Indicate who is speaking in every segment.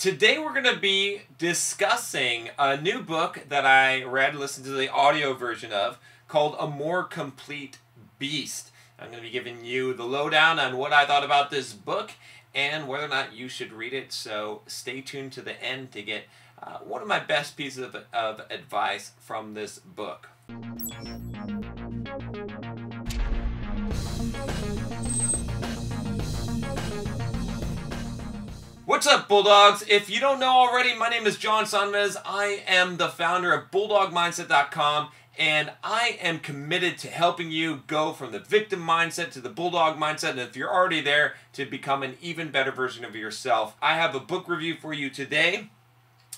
Speaker 1: Today we're going to be discussing a new book that I read, listened to the audio version of, called A More Complete Beast. I'm going to be giving you the lowdown on what I thought about this book and whether or not you should read it, so stay tuned to the end to get one of my best pieces of advice from this book. What's up, Bulldogs? If you don't know already, my name is John Sonmez. I am the founder of BulldogMindset.com, and I am committed to helping you go from the victim mindset to the Bulldog mindset, and if you're already there, to become an even better version of yourself. I have a book review for you today.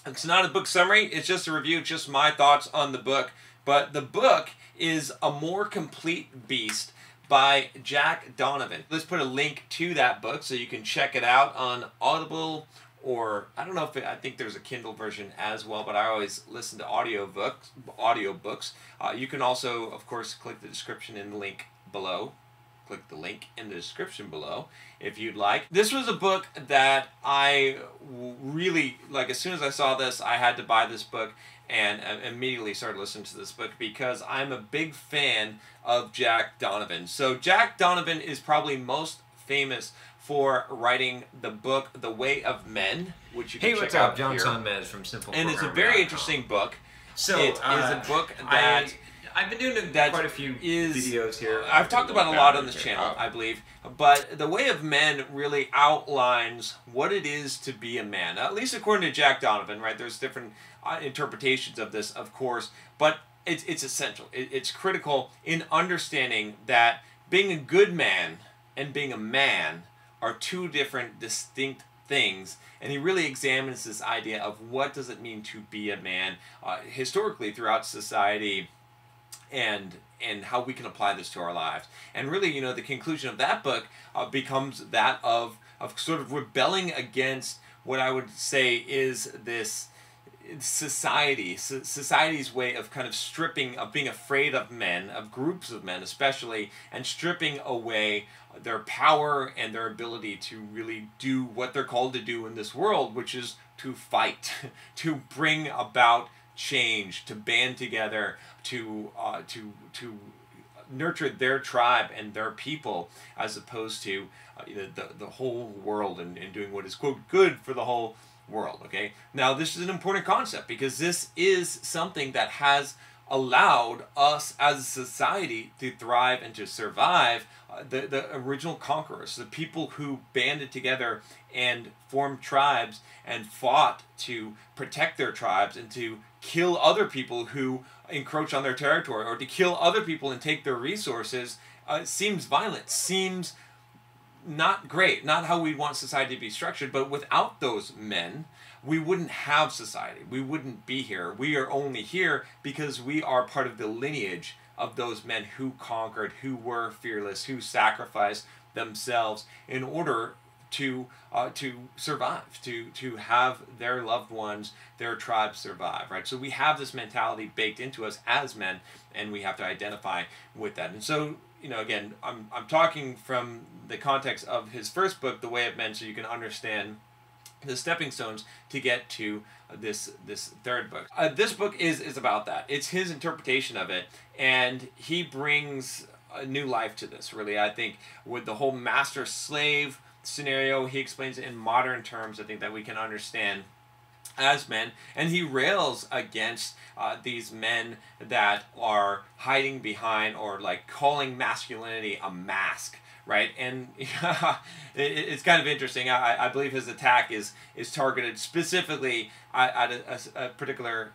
Speaker 1: It's not a book summary, it's just a review, just my thoughts on the book. But the book is A More Complete Beast by Jack Donovan. Let's put a link to that book so you can check it out on Audible, or I don't know if I think there's a Kindle version as well, but I always listen to audiobooks. You can also, of course, click the description in the link below. Click the link in the description below if you'd like. This was a book that I really, like, as soon as I saw this, I had to buy this book and immediately started listening to this book because I'm a big fan of Jack Donovan. So Jack Donovan is probably most famous for writing the book The Way of Men, which you can check out here.
Speaker 2: Hey, what's up? John Sonmez from Simple.
Speaker 1: And it's a very interesting book.
Speaker 2: So
Speaker 1: it is a book that
Speaker 2: I've been doing quite a few videos here.
Speaker 1: I've talked about a lot on this channel, I believe. But The Way of Men really outlines what it is to be a man. At least according to Jack Donovan, right? There's different interpretations of this, of course. But it's essential. It's critical in understanding that being a good man and being a man are two different, distinct things, and he really examines this idea of what does it mean to be a man historically throughout society, and how we can apply this to our lives. And really, you know, the conclusion of that book becomes that of sort of rebelling against what I would say is this society's way of kind of stripping, of being afraid of men, of groups of men especially, and stripping away their power and their ability to really do what they're called to do in this world, which is to fight, to bring about change, to band together, to nurture their tribe and their people, as opposed to the whole world and doing what is, quote, good for the whole world. Okay, now this is an important concept because this is something that has allowed us as a society to thrive and to survive. The original conquerors, the people who banded together and formed tribes and fought to protect their tribes and to kill other people who encroach on their territory, or to kill other people and take their resources, seems violent, seems not great, not how we want society to be structured. But without those men, we wouldn't have society. We wouldn't be here. We are only here because we are part of the lineage of those men who conquered, who were fearless, who sacrificed themselves in order to survive, to have their loved ones, their tribes survive, right? So we have this mentality baked into us as men, and we have to identify with that. And so, you know, again, I'm talking from the context of his first book, The Way of Men, so you can understand the stepping stones to get to this third book. This book is about that. It's his interpretation of it, and he brings a new life to this, really. I think with the whole master-slave scenario, he explains it in modern terms, I think, that we can understand as men, and he rails against these men that are hiding behind, or like calling masculinity a mask, right? And it's kind of interesting. I believe his attack is targeted specifically at a particular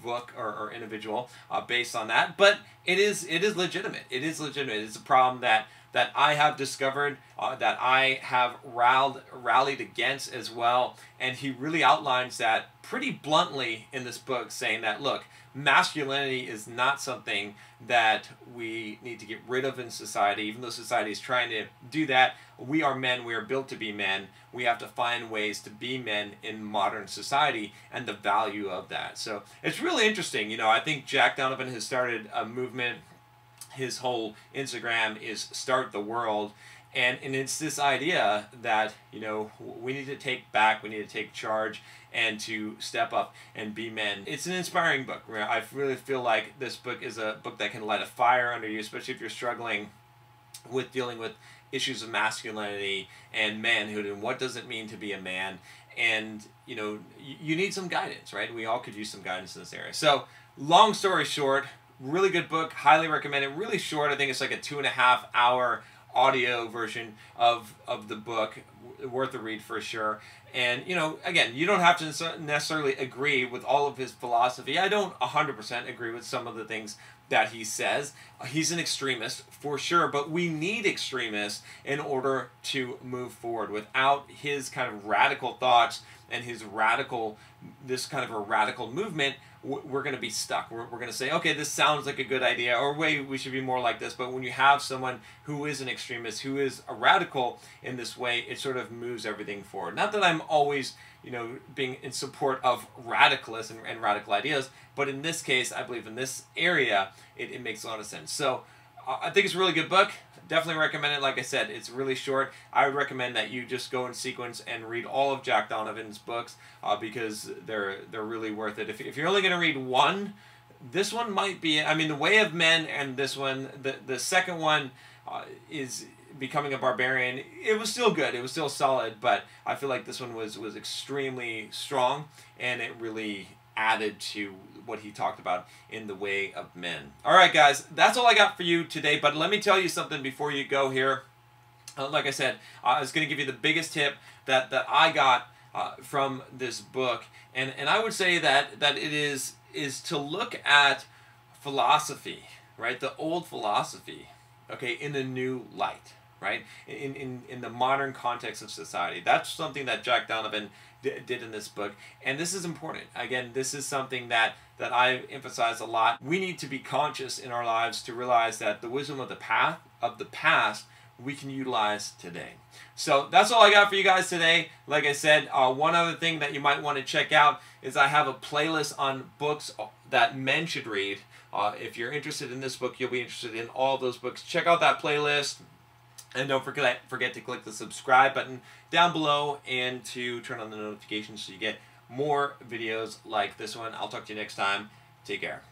Speaker 1: book or individual based on that, but it is legitimate. It is legitimate. It's a problem that I have discovered, that I have rallied against as well. And he really outlines that pretty bluntly in this book, saying that, look, masculinity is not something that we need to get rid of in society. Even though society is trying to do that, we are men, we are built to be men. We have to find ways to be men in modern society and the value of that. So it's really interesting. You know, I think Jack Donovan has started a movement. His whole Instagram is Start the World, And it's this idea that, you know, we need to take back, we need to take charge, and to step up and be men. It's an inspiring book. I really feel like this book is a book that can light a fire under you, especially if you're struggling with dealing with issues of masculinity and manhood and what does it mean to be a man. And, you know, you need some guidance, right? We all could use some guidance in this area. So, long story short, really good book, highly recommend it. Really short, I think it's like a 2.5 hour audio version of the book, worth a read for sure. And, you know, again, you don't have to necessarily agree with all of his philosophy. I don't 100% agree with some of the things that he says. He's an extremist for sure, but we need extremists in order to move forward. Without his kind of radical thoughts and his radical, this kind of a radical movement, we're going to be stuck. We're going to say, okay, this sounds like a good idea, or wait, we should be more like this. But when you have someone who is an extremist, who is a radical in this way, it sort of moves everything forward. Not that I'm always, you know, being in support of radicalists and radical ideas, but in this case, I believe in this area, it makes a lot of sense. So I think it's a really good book. Definitely recommend it. Like I said, it's really short. I would recommend that you just go in sequence and read all of Jack Donovan's books because they're really worth it. If you're only going to read one, this one might be, I mean, The Way of Men and this one, the second one is Becoming a Barbarian. It was still good. It was still solid, but I feel like this one was extremely strong, and it really added to what he talked about in The Way of Men. All right, guys, that's all I got for you today, but let me tell you something before you go here. Like I said, I was going to give you the biggest tip that I got from this book, and I would say that it is to look at philosophy, right? The old philosophy, okay, in a new light, right? In the modern context of society. That's something that Jack Donovan did in this book, and this is important. Again, this is something that I emphasize a lot. We need to be conscious in our lives to realize that the wisdom of the past we can utilize today. So that's all I got for you guys today. Like I said, one other thing that you might want to check out is I have a playlist on books that men should read. If you're interested in this book, you'll be interested in all those books. Check out that playlist. And don't forget to click the subscribe button down below and to turn on the notifications so you get more videos like this one. I'll talk to you next time. Take care.